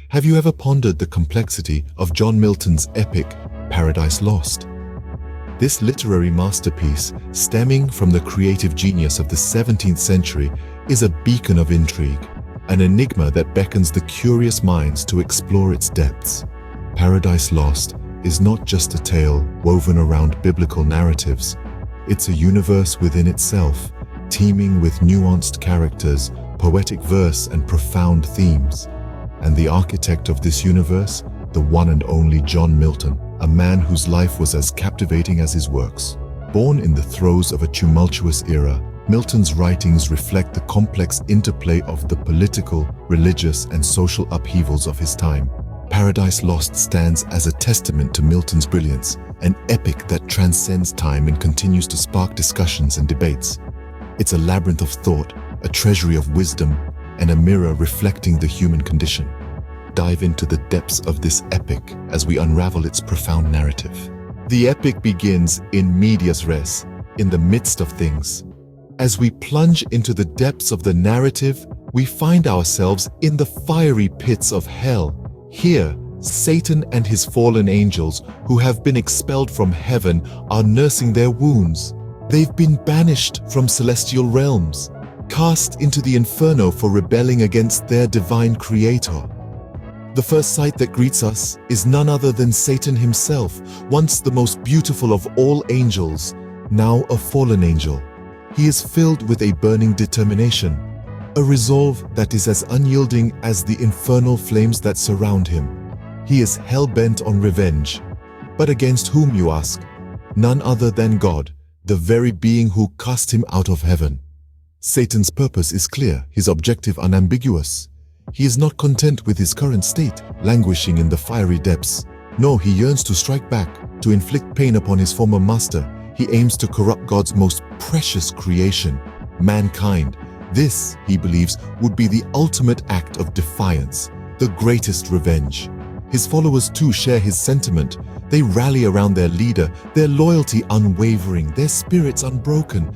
Have you ever pondered the complexity of John Milton's epic, Paradise Lost? This literary masterpiece, stemming from the creative genius of the 17th century, is a beacon of intrigue, an enigma that beckons the curious minds to explore its depths. Paradise Lost is not just a tale woven around biblical narratives. It's a universe within itself, teeming with nuanced characters, poetic verse, and profound themes. And the architect of this universe, the one and only John Milton, a man whose life was as captivating as his works. Born in the throes of a tumultuous era, Milton's writings reflect the complex interplay of the political, religious, and social upheavals of his time. Paradise Lost stands as a testament to Milton's brilliance, an epic that transcends time and continues to spark discussions and debates. It's a labyrinth of thought, a treasury of wisdom, and a mirror reflecting the human condition. Dive into the depths of this epic as we unravel its profound narrative. The epic begins in medias res, in the midst of things. As we plunge into the depths of the narrative, we find ourselves in the fiery pits of hell. Here, Satan and his fallen angels, who have been expelled from heaven, are nursing their wounds. They've been banished from celestial realms, cast into the inferno for rebelling against their divine creator. The first sight that greets us is none other than Satan himself, once the most beautiful of all angels, now a fallen angel. He is filled with a burning determination, a resolve that is as unyielding as the infernal flames that surround him. He is hell-bent on revenge. But against whom, you ask? None other than God, the very being who cast him out of heaven. Satan's purpose is clear, his objective unambiguous. He is not content with his current state, languishing in the fiery depths. No, he yearns to strike back, to inflict pain upon his former master. He aims to corrupt God's most precious creation, mankind. This, he believes, would be the ultimate act of defiance, the greatest revenge. His followers too share his sentiment. They rally around their leader, their loyalty unwavering, their spirits unbroken.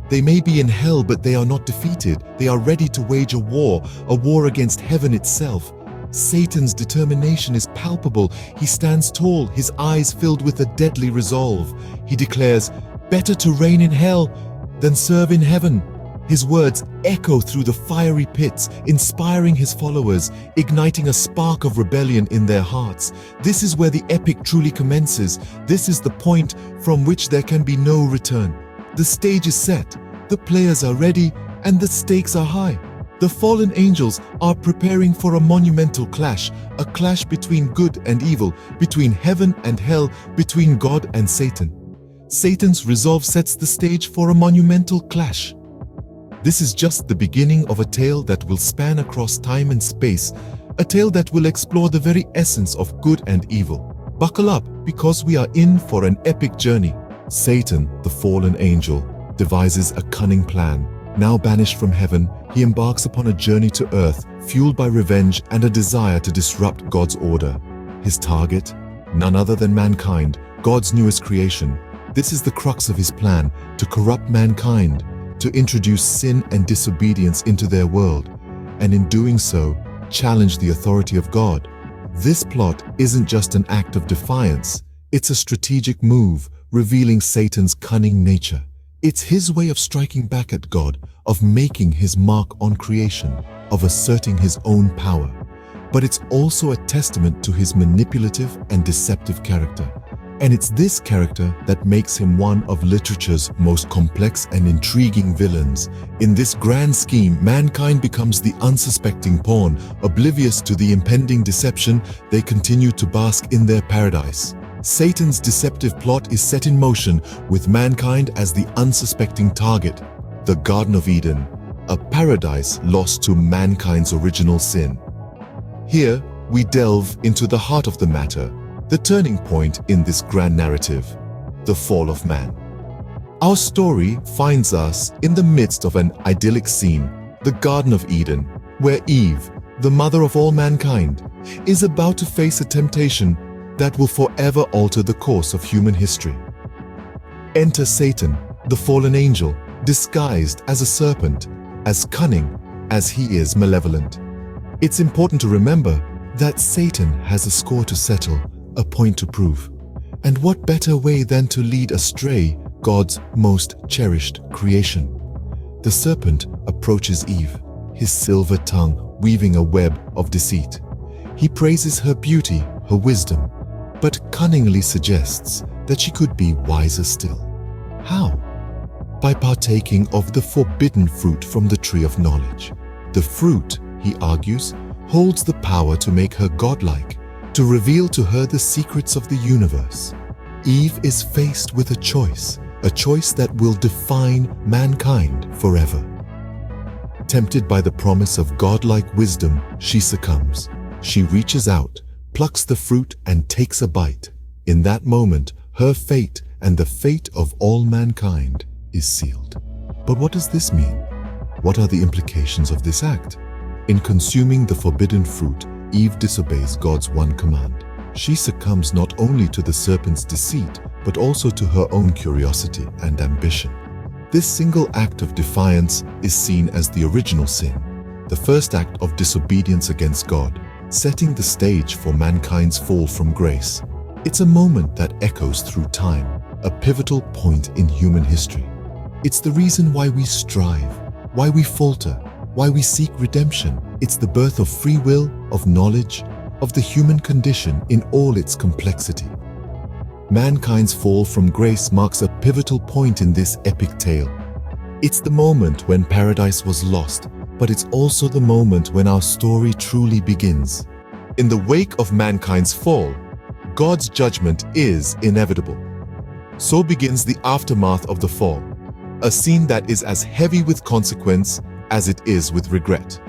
They may be in hell, but they are not defeated. They are ready to wage a war against heaven itself. Satan's determination is palpable. He stands tall, his eyes filled with a deadly resolve. He declares, "Better to reign in hell than serve in heaven." His words echo through the fiery pits, inspiring his followers, igniting a spark of rebellion in their hearts. This is where the epic truly commences. This is the point from which there can be no return. The stage is set, the players are ready, and the stakes are high. The fallen angels are preparing for a monumental clash, a clash between good and evil, between heaven and hell, between God and Satan. Satan's resolve sets the stage for a monumental clash. This is just the beginning of a tale that will span across time and space, a tale that will explore the very essence of good and evil. Buckle up, because we are in for an epic journey. Satan, the fallen angel, devises a cunning plan. Now banished from heaven, he embarks upon a journey to earth, fueled by revenge and a desire to disrupt God's order. His target? None other than mankind, God's newest creation. This is the crux of his plan, to corrupt mankind, to introduce sin and disobedience into their world, and in doing so, challenge the authority of God. This plot isn't just an act of defiance, it's a strategic move, revealing Satan's cunning nature. It's his way of striking back at God, of making his mark on creation, of asserting his own power. But it's also a testament to his manipulative and deceptive character. And it's this character that makes him one of literature's most complex and intriguing villains. In this grand scheme, mankind becomes the unsuspecting pawn. Oblivious to the impending deception, they continue to bask in their paradise. Satan's deceptive plot is set in motion, with mankind as the unsuspecting target. The Garden of Eden, a paradise lost to mankind's original sin. Here, we delve into the heart of the matter, the turning point in this grand narrative, the fall of man. Our story finds us in the midst of an idyllic scene, the Garden of Eden, where Eve, the mother of all mankind, is about to face a temptation that will forever alter the course of human history. Enter Satan, the fallen angel, disguised as a serpent, as cunning as he is malevolent. It's important to remember, that Satan has a score to settle, a point to prove. And what better way than to lead astray God's most cherished creation? The serpent approaches Eve, his silver tongue weaving a web of deceit. He praises her beauty, her wisdom, but cunningly suggests that she could be wiser still. How? By partaking of the forbidden fruit from the tree of knowledge. The fruit, he argues, holds the power to make her godlike, to reveal to her the secrets of the universe. Eve is faced with a choice that will define mankind forever. Tempted by the promise of godlike wisdom, she succumbs. She reaches out, plucks the fruit, and takes a bite. In that moment, her fate and the fate of all mankind is sealed. But what does this mean? What are the implications of this act? In consuming the forbidden fruit, Eve disobeys God's one command. She succumbs not only to the serpent's deceit, but also to her own curiosity and ambition. This single act of defiance is seen as the original sin, the first act of disobedience against God, setting the stage for mankind's fall from grace. It's a moment that echoes through time, a pivotal point in human history. It's the reason why we strive, why we falter, why we seek redemption. It's the birth of free will, of knowledge, of the human condition in all its complexity. Mankind's fall from grace marks a pivotal point in this epic tale. It's the moment when paradise was lost, but it's also the moment when our story truly begins. In the wake of mankind's fall, God's judgment is inevitable. So begins the aftermath of the fall, a scene that is as heavy with consequence as it is with regret.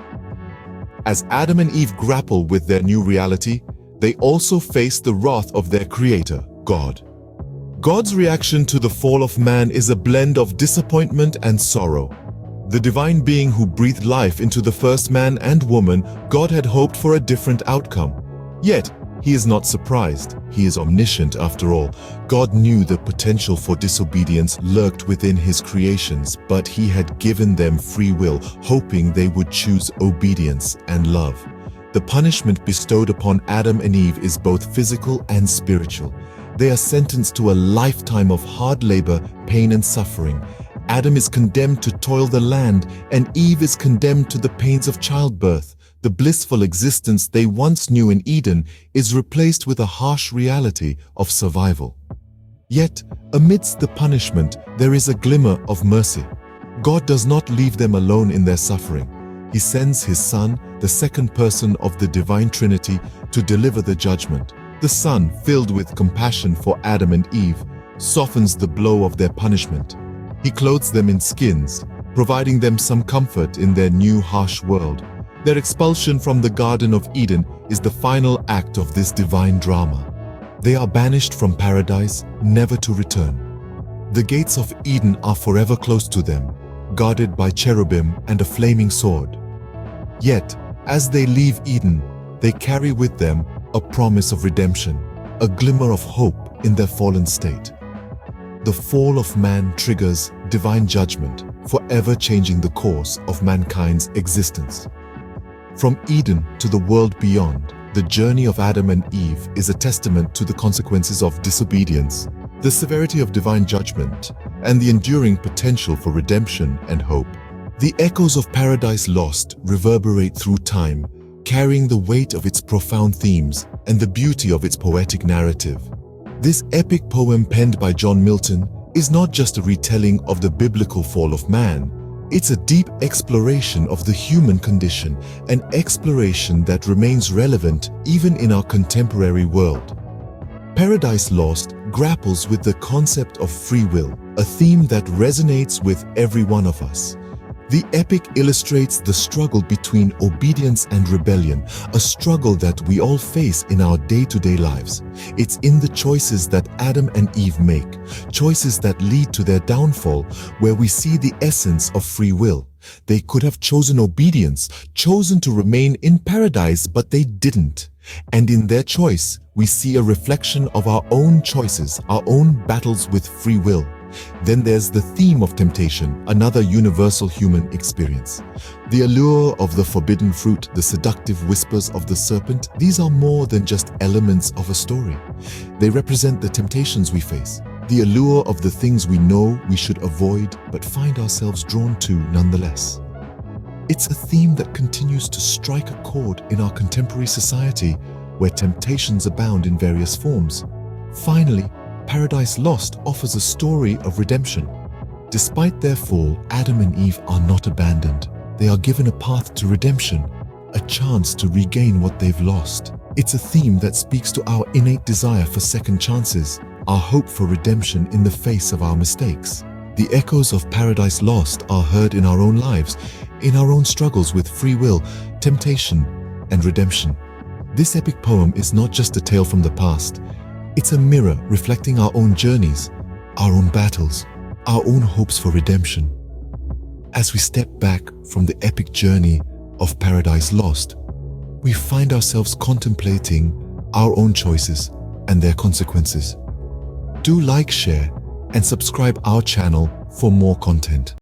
As Adam and Eve grapple with their new reality, they also face the wrath of their creator, God. God's reaction to the fall of man is a blend of disappointment and sorrow. The divine being who breathed life into the first man and woman, God had hoped for a different outcome. Yet, he is not surprised. He is omniscient after all. God knew the potential for disobedience lurked within his creations, but he had given them free will, hoping they would choose obedience and love. The punishment bestowed upon Adam and Eve is both physical and spiritual. They are sentenced to a lifetime of hard labor, pain, and suffering. Adam is condemned to toil the land, and Eve is condemned to the pains of childbirth. The blissful existence they once knew in Eden is replaced with a harsh reality of survival. Yet, amidst the punishment, there is a glimmer of mercy. God does not leave them alone in their suffering. He sends his Son, the second person of the divine Trinity, to deliver the judgment. The Son, filled with compassion for Adam and Eve, softens the blow of their punishment. He clothes them in skins, providing them some comfort in their new harsh world. Their expulsion from the Garden of Eden is the final act of this divine drama. They are banished from paradise, never to return. The gates of Eden are forever close to them, guarded by cherubim and a flaming sword. Yet, as they leave Eden, they carry with them a promise of redemption, a glimmer of hope in their fallen state. The fall of man triggers divine judgment, forever changing the course of mankind's existence. From Eden to the world beyond, the journey of Adam and Eve is a testament to the consequences of disobedience, the severity of divine judgment, and the enduring potential for redemption and hope. The echoes of Paradise Lost reverberate through time, carrying the weight of its profound themes and the beauty of its poetic narrative. This epic poem penned by John Milton is not just a retelling of the biblical fall of man. It's a deep exploration of the human condition, an exploration that remains relevant even in our contemporary world. Paradise Lost grapples with the concept of free will, a theme that resonates with every one of us. The epic illustrates the struggle between obedience and rebellion, a struggle that we all face in our day-to-day lives. It's in the choices that Adam and Eve make, choices that lead to their downfall, where we see the essence of free will. They could have chosen obedience, chosen to remain in paradise, but they didn't. And in their choice, we see a reflection of our own choices, our own battles with free will. Then there's the theme of temptation, another universal human experience. The allure of the forbidden fruit, the seductive whispers of the serpent, these are more than just elements of a story. They represent the temptations we face, the allure of the things we know we should avoid but find ourselves drawn to nonetheless. It's a theme that continues to strike a chord in our contemporary society, where temptations abound in various forms. Finally, Paradise Lost offers a story of redemption. Despite their fall, Adam and Eve are not abandoned. They are given a path to redemption, a chance to regain what they've lost. It's a theme that speaks to our innate desire for second chances, our hope for redemption in the face of our mistakes. The echoes of Paradise Lost are heard in our own lives, in our own struggles with free will, temptation, and redemption. This epic poem is not just a tale from the past. It's a mirror reflecting our own journeys, our own battles, our own hopes for redemption. As we step back from the epic journey of Paradise Lost, we find ourselves contemplating our own choices and their consequences. Do like, share, and subscribe our channel for more content.